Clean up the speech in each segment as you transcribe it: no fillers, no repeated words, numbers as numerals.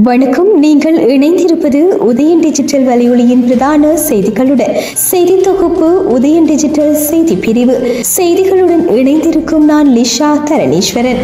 வணக்கம். நீங்கள் இணைந்திருப்பது உதயன் டிஜிட்டல் வலையொலியின் பிரதான செய்திகளுடன். செய்தி தொகுப்பு உதயன் டிஜிட்டல் செய்தி பிரிவு. செய்திகளுடன் இணைந்திருக்கும் நான் லிஷா தரணீஸ்வரன்.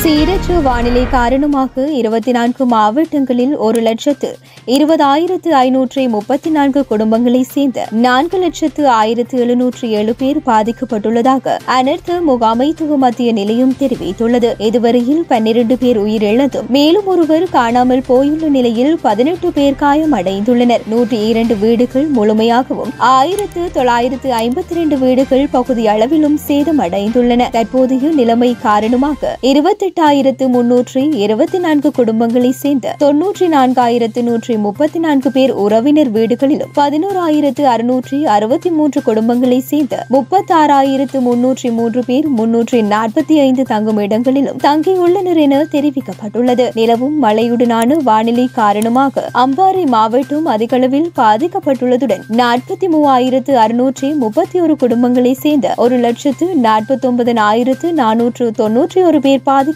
சீரற்ற வானிலை காரணமாக 24 மாவட்டங்களில் 1,20,534 குடும்பங்களை சேர்ந்த 4,01,707 பேர் பாதிக்கப்பட்டுள்ளதாக அனர்த்த முகாமைத்துவ மத்திய நிலையம் தெரிவித்துள்ளது. இதுவரையில் 12 பேர் உயிரிழந்தும் மேலும் ஒருவர் காணாமல் போயுள்ள நிலையில் 18 பேர் காயமடைந்துள்ளனர். 102 வீடுகள் முழுமையாகவும் 1,952 வீடுகள் பகுதி அளவிலும் சேதமடைந்துள்ளன. தற்போதைய நிலைமை காரணமாக 28,324 குடும்பங்களை சேர்ந்த 94,134 பேர் உறவினர் வீடுகளிலும் 11,663 குடும்பங்களை சேர்ந்த 36,303 பேர் 345 தங்கும் இடங்களிலும் தங்கியுள்ளனர் என தெரிவிக்கப்பட்டுள்ளது. நிலவும் மழையுடனான வானிலை காரணமாக அம்பாறை மாவட்டம் அதிகளவில் பாதிக்கப்பட்டுள்ளதுடன் 43,631 குடும்பங்களை சேர்ந்த 1,49,491 பேர் பாதிக்கப்பட்டுள்ளனர்.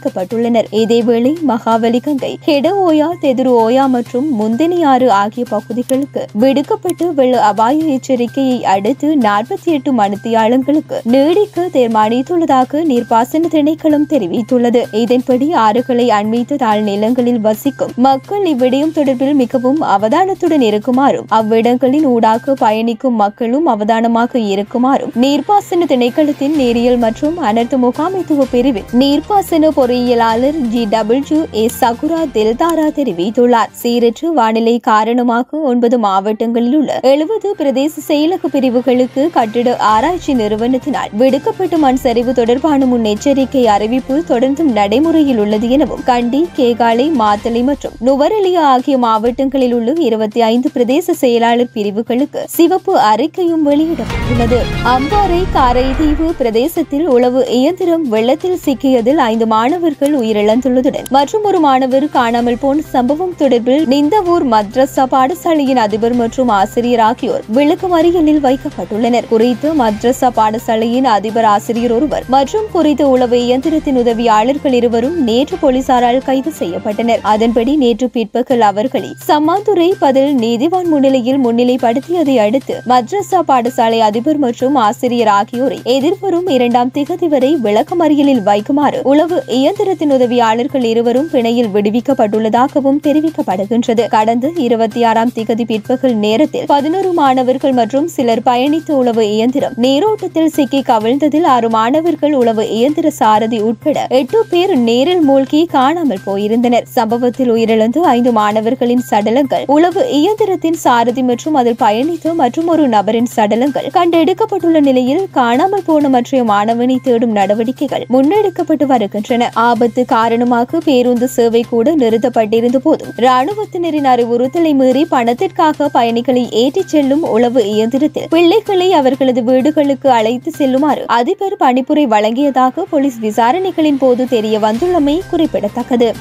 இதேவேளை மகாவலிகங்கை, ஹெடஓயா, தெதுரு ஓயா மற்றும் முந்தனியாறு ஆகிய பகுதிகளுக்கு விடுக்கப்பட்ட வெள்ள அபாய எச்சரிக்கையை அடுத்து 48 மணித்தியாலங்களுக்கு நீடிக்க தீர்மானித்துள்ளதாக நீர்ப்பாசன திணைக்களம் தெரிவித்துள்ளது. இதன்படி ஆறுகளை அண்மித்த தாழ் நிலங்களில் வசிக்கும் மக்கள் இவ்விடயம் தொடர்பில் மிகவும் அவதானத்துடன் இருக்குமாறும் அவ்விடங்களின் ஊடாக பயணிக்கும் மக்களும் அவதானமாக இருக்குமாறும் நீர்ப்பாசன திணைக்களத்தின் நீரியல் மற்றும் அனர்த்த முகாமைத்துவ பிரிவில் நீர்ப்பாசன பொறியியலாளர் GWA சகுரா தில்தாரா தெரிவித்துள்ளார். சீரற்ற வானிலை காரணமாக 9 மாவட்டங்களில் உள்ள 70 பிரதேச செயலக பிரிவுகளுக்கு கட்டிட ஆராய்ச்சி நிறுவனத்தினால் விடுக்கப்பட்ட மண் சரிவு தொடர்பான முன்னெச்சரிக்கை அறிவிப்பு தொடர்ந்தும் நடைமுறையில் உள்ளது எனவும் கண்டி, கேகாலை, மாத்தளை மற்றும் நுவரெலியா ஆகிய மாவட்டங்களில் உள்ள 25 பிரதேச செயலாளர் பிரிவுகளுக்கு சிவப்பு அறிக்கையும் வெளியிடப்பட்டுள்ளது. அம்பாறை காரைதீவு பிரதேசத்தில் உளவு இயந்திரம் வெள்ளத்தில் சிக்கியதில் 5 மாணவர்கள் உயிரிழந்துள்ளதுடன் மற்றும் ஒரு மாணவர் காணாமல் போன சம்பவம் தொடர்பில் நிந்தவூர் மத்ரஸா பாடசாலையின் அதிபர் மற்றும் ஆசிரியர் ஆகியோர் விளக்கமறியலில் வைக்கப்பட்டுள்ளனர். குறித்த மத்ரஸா பாடசாலையின் அதிபர், ஆசிரியர் ஒருவர் மற்றும் குறித்த உளவு இயந்திரத்தின் உதவியாளர்கள் இருவரும் நேற்று போலீசாரால் கைது செய்யப்பட்டனர். அதன்படி நேற்று பிற்பகல் அவர்களை சம்மாந்துறை பதில் நீதிவான் முன்னிலையில் முன்னிலைப்படுத்தியதை அடுத்து மத்ரஸா பாடசாலை அதிபர் மற்றும் ஆசிரியர் ஆகியோரை எதிர்வரும் 2ஆம் திகதி வரை விளக்கமறியலில் வைக்குமாறு உளவு இயந்திரத்தின் உதவியாளர்கள் இருவரும் பிணையில் விடுவிக்கப்பட்டுள்ளதாகவும் தெரிவிக்கப்படுகின்றது. கடந்த 26ஆம் திகதி பிற்பகல் நேரத்தில் 11 மாணவர்கள் மற்றும் சிலர் பயணித்த உளவு இயந்திரம் நீரோட்டத்தில் சிக்கி கவிழ்ந்ததில் 6 மாணவர்கள், உளவு இயந்திர சாரதி உட்பட 8 பேர் நீரில் மூழ்கி காணாமல் போயிருந்தனர். சம்பவத்தில் உயிரிழந்த 5 மாணவர்களின் சடலங்கள், உளவு இயந்திரத்தின் சாரதி மற்றும் அதில் பயணித்த மற்றும் ஒரு நபரின் சடலங்கள் கண்டெடுக்கப்பட்டுள்ள நிலையில் காணாமல் போன மற்ற மாணவனை தேடும் நடவடிக்கைகள் முன்னெடுக்கப்பட்டு வருகின்றன. ஆபத்து காரணமாக பேருந்து சேவை கூட நிறுத்தப்பட்டிருந்த போதும் ராணுவத்தினரின் அறிவுறுத்தலை மீறி பணத்திற்காக பயணிகளை ஏற்றிச் செல்லும் உளவு இயந்திரத்தில் பிள்ளைகளை அவர்களது வீடுகளுக்கு அழைத்து செல்லுமாறு அதிபர் பணிப்புரை வழங்கியதாக போலீஸ் விசாரணைகளின் போது தெரிய வந்துள்ளமை குறிப்பிடத்தக்கது.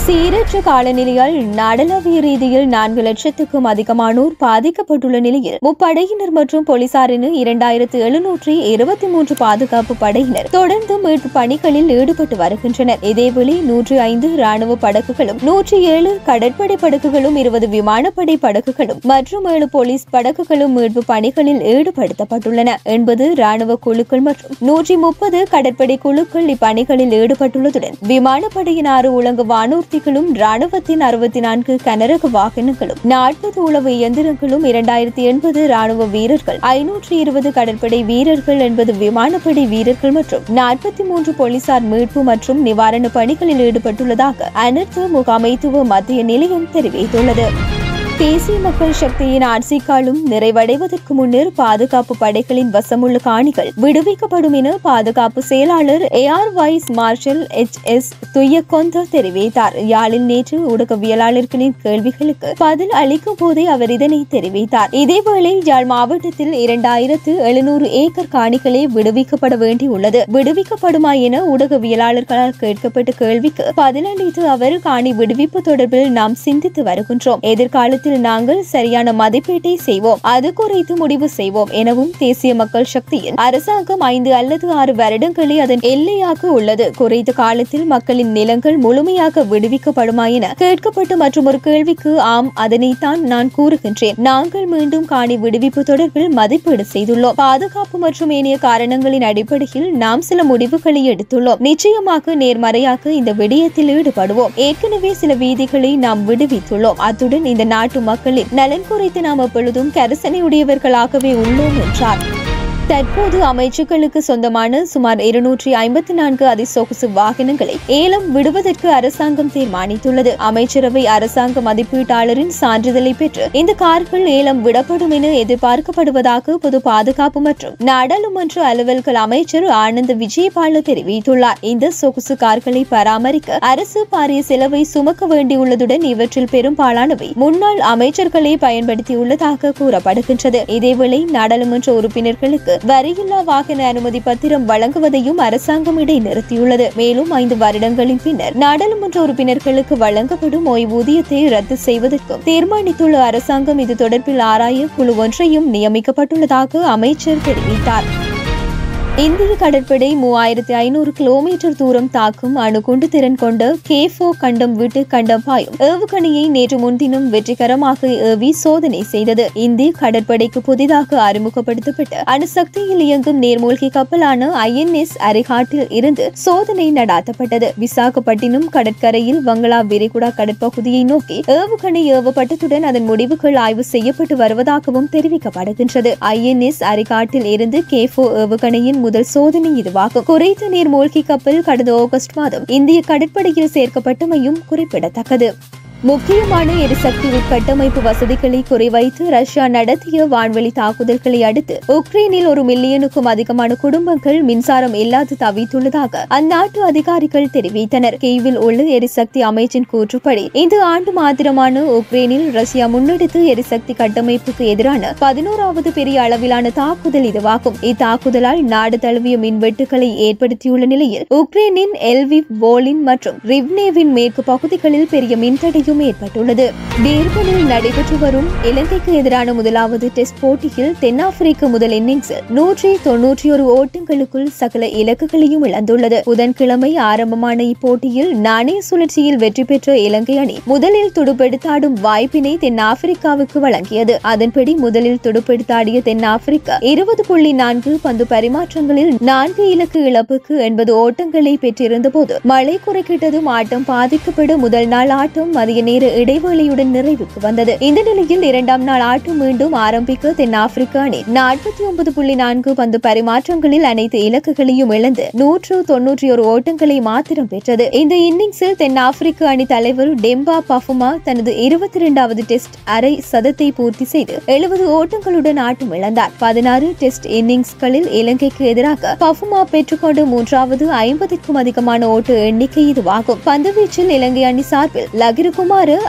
சீரற்ற காலநிலையால் நாடளாவிய ரீதியில் 4 லட்சத்துக்கும் அதிகமானோர் பாதிக்கப்பட்டுள்ள நிலையில் முப்படையினர் மற்றும் போலீசார் என 2,723 பாதுகாப்பு படையினர் தொடர்ந்து மீட்பு பணிகளில் ஈடுபட்டு வருகின்றனர். இதேவேளை 105 ராணுவ படகுகளும் 107 கடற்படை படகுகளும் 20 விமானப்படை படகுகளும் மற்றும் 7 போலீஸ் படகுகளும் மீட்பு பணிகளில் ஈடுபடுத்தப்பட்டுள்ளன. 80 ராணுவ குழுக்கள் மற்றும் 130 கடற்படை குழுக்கள் இப்பணிகளில் ஈடுபட்டுள்ளதுடன் விமானப்படையின் 6 உலங்க வானூர்தி ராணுவத்தின் 64 கனரக வாகனங்களும் 40 உளவு இயந்திரங்களும் 2080 ராணுவ வீரர்கள், 520 கடற்படை வீரர்கள், 80 விமானப்படை வீரர்கள் மற்றும் 43 போலீசார் மீட்பு மற்றும் நிவாரண பணிகளில் ஈடுபட்டுள்ளதாக அனர்த்த முகாமைத்துவ மத்திய நிலையம் தெரிவித்துள்ளது. தேசிய மக்கள் சக்தியின் ஆட்சி காலம் நிறைவடைவதற்கு முன்னர் பாதுகாப்பு படைகளின் வசமுள்ள காணிகள் விடுவிக்கப்படும் என பாதுகாப்பு செயலாளர் ஏஆர் வைஸ் மார்ஷல் HS துய்யக்கொந்த தெரிவித்தார். யாழில் நேற்று ஊடகவியலாளர்களின் கேள்விகளுக்கு பதில் அளிக்கும் போதே அவர் இதனை தெரிவித்தார். இதேவேளை யாழ் மாவட்டத்தில் 2,700 ஏக்கர் காணிகளே விடுவிக்கப்பட வேண்டியுள்ளது. விடுவிக்கப்படுமா என ஊடகவியலாளர்களால் கேட்கப்பட்ட கேள்விக்கு பதிலளித்து அவர், காணி விடுவிப்பு தொடர்பில் நாம் சிந்தித்து வருகின்றோம். எதிர்காலத்தில் விடயத்தில் நாங்கள் சரியான மதிப்பீட்டை செய்வோம், அது குறித்து முடிவு செய்வோம் எனவும் தேசிய மக்கள் சக்தியின் அரசாங்கம் 5 அல்லது 6 வருடங்களே அதன் எல்லையாக உள்ளது. குறைந்த காலத்தில் மக்களின் நிலங்கள் முழுமையாக விடுவிக்கப்படுமா என கேட்கப்பட்ட மற்றும் ஒரு கேள்விக்கு ஆம், அதனைத்தான் நான் கூறுகின்றேன். நாங்கள் மீண்டும் காணி விடுவிப்பு தொடர்பில் மதிப்பீடு செய்துள்ளோம். பாதுகாப்பு மற்றும் ஏனைய காரணங்களின் அடிப்படையில் நாம் சில முடிவுகளை எடுத்துள்ளோம். நிச்சயமாக நேர்மறையாக இந்த விடயத்தில் ஈடுபடுவோம். ஏற்கனவே சில வீதிகளை நாம் விடுவித்துள்ளோம். அத்துடன் இந்த நாட்டு மக்களின் நலன் குறித்து நாம் எப்பொழுதும் கரிசனையுடையவர்களாகவே உள்ளோம் என்றார். தற்போது அமைச்சுக்களுக்கு சொந்தமான சுமார் 254 அதிசொகுசு வாகனங்களை ஏலம் விடுவதற்கு அரசாங்கம் தீர்மானித்துள்ளது. அமைச்சரவை அரசாங்க மதிப்பீட்டாளரின் சான்றிதழை பெற்று இந்த கார்கள் ஏலம் விடப்படும் என எதிர்பார்க்கப்படுவதாக பொது பாதுகாப்பு மற்றும் நாடாளுமன்ற அலுவல்கள் அமைச்சர் ஆனந்த் விஜயபால தெரிவித்துள்ளார். இந்த சொகுசு கார்களை பராமரிக்க அரசு பாரிய செலவை சுமக்க வேண்டியுள்ளதுடன் இவற்றில் பெரும்பாலானவை முன்னாள் அமைச்சர்களை பயன்படுத்தியுள்ளதாக கூறப்படுகின்றது. இதேவேளை நாடாளுமன்ற உறுப்பினர்களுக்கு வரியில்லா வாகன அனுமதி பத்திரம் வழங்குவதையும் அரசாங்கம் இடைநிறுத்தியுள்ளது. மேலும் 5 வருடங்களின் பின்னர் நாடாளுமன்ற உறுப்பினர்களுக்கு வழங்கப்படும் ஓய்வூதியத்தை ரத்து செய்வதற்கும் தீர்மானித்துள்ள அரசாங்கம் இது தொடர்பில் ஆராய குழு ஒன்றையும் நியமிக்கப்பட்டுள்ளதாக அமைச்சர் தெரிவித்தார். இந்திய கடற்படை 3500 கிலோமீட்டர் தூரம் தாக்கும் அணுகுண்டு திறன் கொண்ட K4 கண்டம் விட்டு கண்டம் பாயும் ஏவுகணையை நேற்று முன்தினம் வெற்றிகரமாக ஏவி சோதனை செய்தது. இந்திய கடற்படைக்கு புதிதாக அறிமுகப்படுத்தப்பட்ட அணுசக்தியில் இயங்கும் நீர்மூழ்கி கப்பலான INS அரிஹாட்டில் இருந்து சோதனை நடாத்தப்பட்டது. விசாகப்பட்டினம் கடற்கரையில் வங்களா விரிகுடா கடற்பகுதியை நோக்கி ஏவுகணை ஏவப்பட்டதுடன் அதன் முடிவுகள் ஆய்வு செய்யப்பட்டு வருவதாகவும் தெரிவிக்கப்படுகின்றது. INS அரிஹாட்டில் இருந்து K4 ஏவுகணையின் முதல் சோதனை இதுவாகும். குறைந்த நீர் மூழ்கி கப்பல் கடந்த ஆகஸ்ட் மாதம் இந்திய கடற்படையில் சேர்க்கப்பட்டமையும் குறிப்பிடத்தக்கது. முக்கியமான எரிசக்தி உட்கட்டமைப்பு வசதிகளை குறிவைத்து ரஷ்யா நடத்திய வான்வெளி தாக்குதல்களை அடுத்து உக்ரைனில் 1 மில்லியனுக்கும் அதிகமான குடும்பங்கள் மின்சாரம் இல்லாது தவித்துள்ளதாக அந்நாட்டு அதிகாரிகள் தெரிவித்தனர். கீவில் உள்ள எரிசக்தி அமைச்சின் கூற்றுப்படி இந்த ஆண்டு மாத்திரமான உக்ரைனில் ரஷ்யா முன்னெடுத்து எரிசக்தி கட்டமைப்புக்கு எதிரான 11வது பெரிய அளவிலான தாக்குதல் இதுவாகும். இத்தாக்குதலால் நாடு தழுவிய மின்வெட்டுகளை ஏற்படுத்தியுள்ள நிலையில் உக்ரைனின் எல்விவ், வோலின் மற்றும் ரிவ்னேவின் மேற்கு பகுதிகளில் பெரிய மின்தடை ஏற்பட்டுள்ளது. டேர்பனில் நடைபெற்று வரும் இலங்கைக்கு எதிரான முதலாவது டெஸ்ட் போட்டியில் தென்னாப்பிரிக்க முதல் இன்னிங்ஸில் 191 ஓட்டங்களுக்குள் சகல இலக்குகளையும் இழந்துள்ளது. புதன்கிழமை ஆரம்பமான இப்போட்டியில் நாணய சுழற்சியில் வெற்றி பெற்ற இலங்கை அணி முதலில் துடுப்பெடுத்தாடும் வாய்ப்பினை தென்னாப்பிரிக்காவுக்கு வழங்கியது. அதன்படி முதலில் துடுப்பெடுத்தாடிய தென்னாப்பிரிக்கா 20.4 பந்து பரிமாற்றங்களில் 4 இலக்கு இழப்புக்கு 80 ஓட்டங்களை பெற்றிருந்த போது மழை குறுக்கிட்டதும் ஆட்டம் பாதிக்கப்பட முதல் நாள் ஆட்டம் மதிய நேர இடைவேளையுடன் நிறைவுக்கு வந்தது. இந்த நிலையில் 2ஆம் நாள் ஆட்டம் மீண்டும் ஆரம்பிக்க தென்னாப்பிரிக்க அணி 49.4 பந்து பரிமாற்றங்களில் அனைத்து இலக்குகளையும் இழந்து 191 ஓட்டங்களை மாத்திரம் பெற்றது. இந்த இன்னிங்ஸில் தென்னாப்பிரிக்க அணி தலைவர் டெம்பா பஃபுமா தனது 22வது டெஸ்ட் அரை சதத்தை பூர்த்தி செய்து 70 ஓட்டங்களுடன் ஆட்டம் இழந்தார். 16 டெஸ்ட் இன்னிங்ஸ்களில் இலங்கைக்கு எதிராக பஃபுமா பெற்றுக்கொண்ட 3வது 50க்கும் அதிகமான ஓட்ட எண்ணிக்கை இதுவாகும். பந்துவீச்சில் இலங்கை அணி சார்பில் லகிருகுமார்,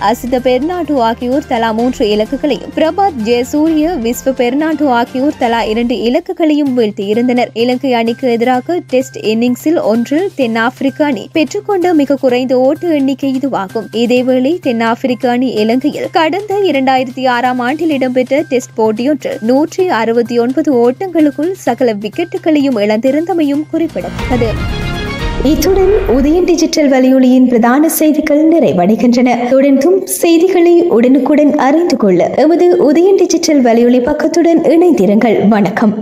அசித பெர்னாண்டோ ஆகியோர் தலா 3 இலக்குகளையும், பிரபாத் ஜெயசூரிய, விஸ்வ பெர்னாண்டோ ஆகியோர் தலா 2 இலக்குகளையும் வீழ்த்தியிருந்தனர். இலங்கை அணிக்கு எதிராக டெஸ்ட் இன்னிங்ஸில் ஒன்றில் தென்னாப்பிரிக்க அணி பெற்றுக்கொண்ட மிக குறைந்த ஓட்ட எண்ணிக்கை இதுவாகும். இதேவேளை தென்னாப்பிரிக்க அணி இலங்கையில் கடந்த 2006ஆம் ஆண்டில் இடம்பெற்ற டெஸ்ட் போட்டியொன்றில் 169 ஓட்டங்களுக்குள் சகல விக்கெட்டுகளையும் இழந்திருந்தமையும் குறிப்பிடத்தக்கது. இத்துடன் உதயன் டிஜிட்டல் வலையொலியின் பிரதான செய்திகள் நிறைவடைகின்றன. தொடர்ந்தும் செய்திகளை உடனுக்குடன் அறிந்து கொள்ள எமது உதயன் டிஜிட்டல் வலையொலி பக்கத்துடன் இணைந்திருங்கள். வணக்கம்.